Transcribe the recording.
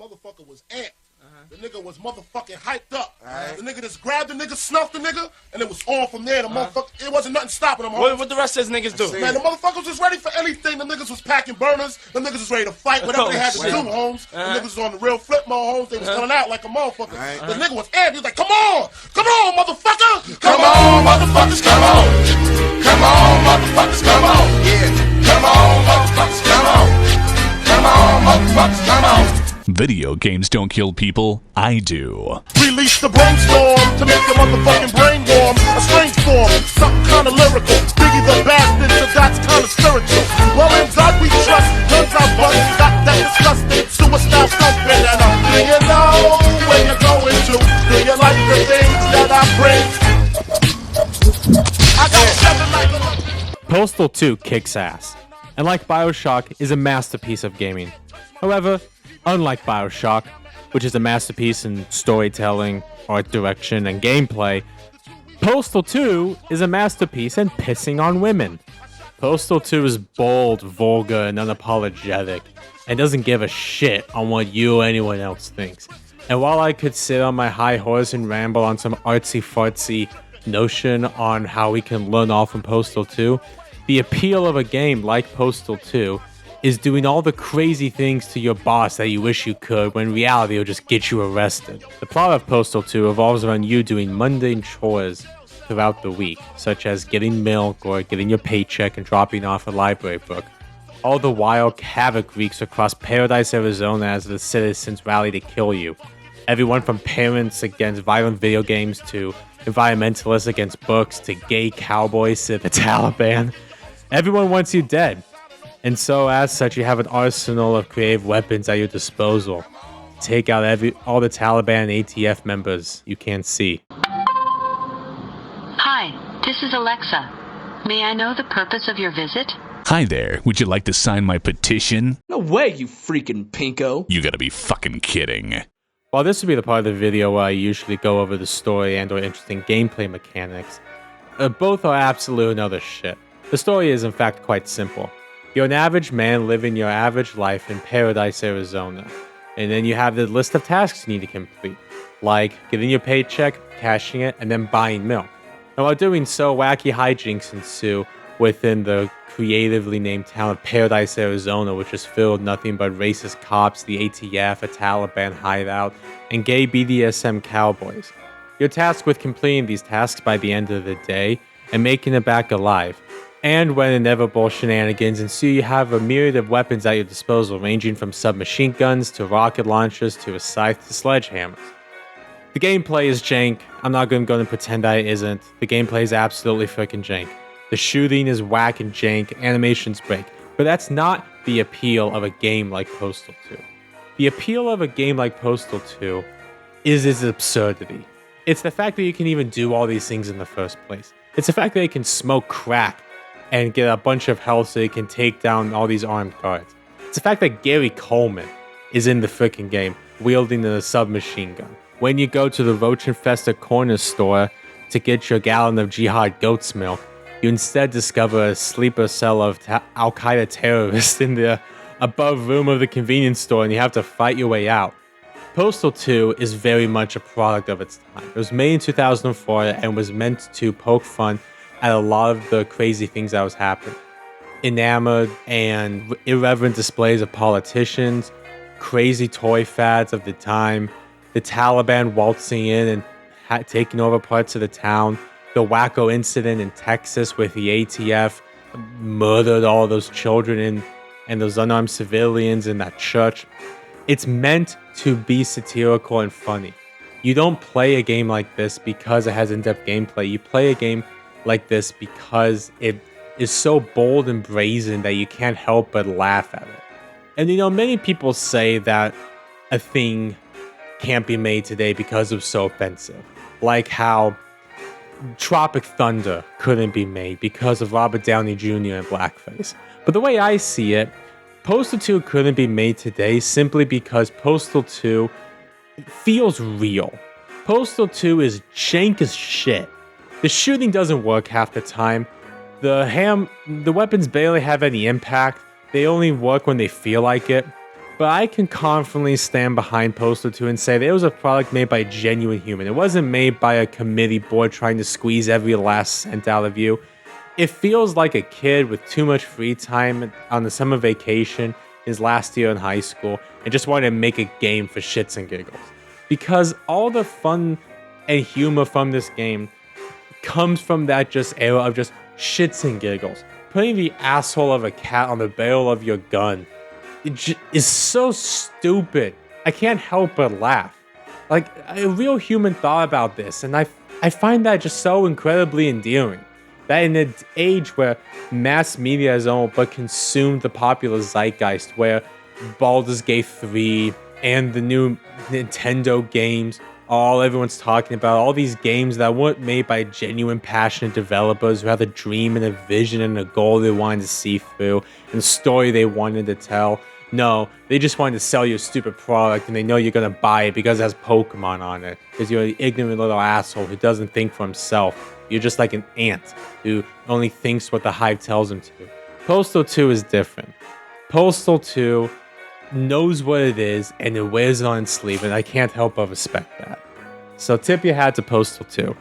motherfucker was amped. The nigga was motherfucking hyped up. The nigga just grabbed the nigga, snuffed the nigga, and it was on from there. The motherfucker, it wasn't nothing stopping them. What the rest of these niggas do? Man, the motherfuckers was ready for anything. The niggas was packing burners. The niggas was ready to fight, whatever they had to do, Holmes. The niggas was on the real flip mode, Holmes. They was coming out like a motherfucker. The nigga was amped. He was like, come on, motherfucker. Come on, motherfuckers, come on. Come on, motherfuckers, come on. Yeah. Come on, motherfuckers, come on. Come on, motherfuckers, come on. Video games don't kill people, I do. Release the brainstorm to make your motherfucking brain warm. A strange form, something kinda lyrical. Biggie the bastard, so that's kinda spiritual. Well, in God we trust, guns out bust, got that disgusting suicide thumping. And do you know where you're going to? Do you like the things that I bring? I got seven like a... Postal 2 kicks ass, and like BioShock, is a masterpiece of gaming. However, unlike BioShock, which is a masterpiece in storytelling, art direction, and gameplay, Postal 2 is a masterpiece in pissing on women. Postal 2 is bold, vulgar, and unapologetic, and doesn't give a shit on what you or anyone else thinks. And while I could sit on my high horse and ramble on some artsy-fartsy notion on how we can learn all from Postal 2, the appeal of a game like Postal 2 is doing all the crazy things to your boss that you wish you could when in reality will just get you arrested. The plot of Postal 2 revolves around you doing mundane chores throughout the week, such as getting milk or getting your paycheck and dropping off a library book. All the while, havoc wreaks across Paradise, Arizona as the citizens rally to kill you. Everyone from parents against violent video games to environmentalists against books to gay cowboys to the Taliban. Everyone wants you dead. And so, as such, you have an arsenal of creative weapons at your disposal to take out all the Taliban and ATF members you can't see. Hi, this is Alexa. May I know the purpose of your visit? Hi there, would you like to sign my petition? No way, you freaking pinko. You gotta be fucking kidding. While this would be the part of the video where I usually go over the story and or interesting gameplay mechanics, both are absolute and other shit. The story is in fact quite simple. You're an average man living your average life in Paradise, Arizona. And then you have the list of tasks you need to complete, like getting your paycheck, cashing it, and then buying milk. And while doing so, wacky hijinks ensue within the creatively named town of Paradise, Arizona, which is filled with nothing but racist cops, the ATF, a Taliban hideout, and gay BDSM cowboys. You're tasked with completing these tasks by the end of the day and making it back alive. And when inevitable shenanigans ensue, you have a myriad of weapons at your disposal, ranging from submachine guns to rocket launchers to a scythe to sledgehammers. The gameplay is jank. I'm not going to go and pretend that it isn't. The gameplay is absolutely freaking jank. The shooting is whack and jank, animations break. But that's not the appeal of a game like Postal 2. The appeal of a game like Postal 2 is its absurdity. It's the fact that you can even do all these things in the first place. It's the fact that you can smoke crack and get a bunch of health so you can take down all these armed guards. It's the fact that Gary Coleman is in the freaking game, wielding a submachine gun. When you go to the roach-infested corner store to get your gallon of jihad goat's milk, you instead discover a sleeper cell of Al-Qaeda terrorists in the above room of the convenience store, and you have to fight your way out. Postal 2 is very much a product of its time. It was made in 2004 and was meant to poke fun at a lot of the crazy things that was happening. Enamored and irreverent displays of politicians, crazy toy fads of the time, the Taliban waltzing in and taking over parts of the town, the wacko incident in Texas with the ATF murdered all those children and those unarmed civilians in that church. It's meant to be satirical and funny. You don't play a game like this because it has in-depth gameplay. You play a game like this because it is so bold and brazen that you can't help but laugh at it. And many people say that a thing can't be made today because it was so offensive. Like how Tropic Thunder couldn't be made because of Robert Downey Jr. in blackface. But the way I see it, Postal 2 couldn't be made today simply because Postal 2 feels real. Postal 2 is jank as shit. The shooting doesn't work half the time. The weapons barely have any impact. They only work when they feel like it. But I can confidently stand behind Postal 2 and say that it was a product made by a genuine human. It wasn't made by a committee board trying to squeeze every last cent out of you. It feels like a kid with too much free time on the summer vacation, his last year in high school, and just wanted to make a game for shits and giggles. Because all the fun and humor from this game comes from that just era of just shits and giggles. Putting the asshole of a cat on the barrel of your gun is so stupid. I can't help but laugh. Like, a real human thought about this, and I find that just so incredibly endearing. That in an age where mass media has all but consumed the popular zeitgeist, where Baldur's Gate 3 and the new Nintendo games, all everyone's talking about, all these games that weren't made by genuine, passionate developers who had a dream and a vision and a goal they wanted to see through, and a story they wanted to tell. No, they just wanted to sell you a stupid product, and they know you're gonna buy it because it has Pokemon on it. Because you're an ignorant little asshole who doesn't think for himself. You're just like an ant who only thinks what the hive tells him to. Postal 2 is different. Postal 2 knows what it is, and it wears it on its sleeve, and I can't help but respect that. So tip your hat to Postal 2.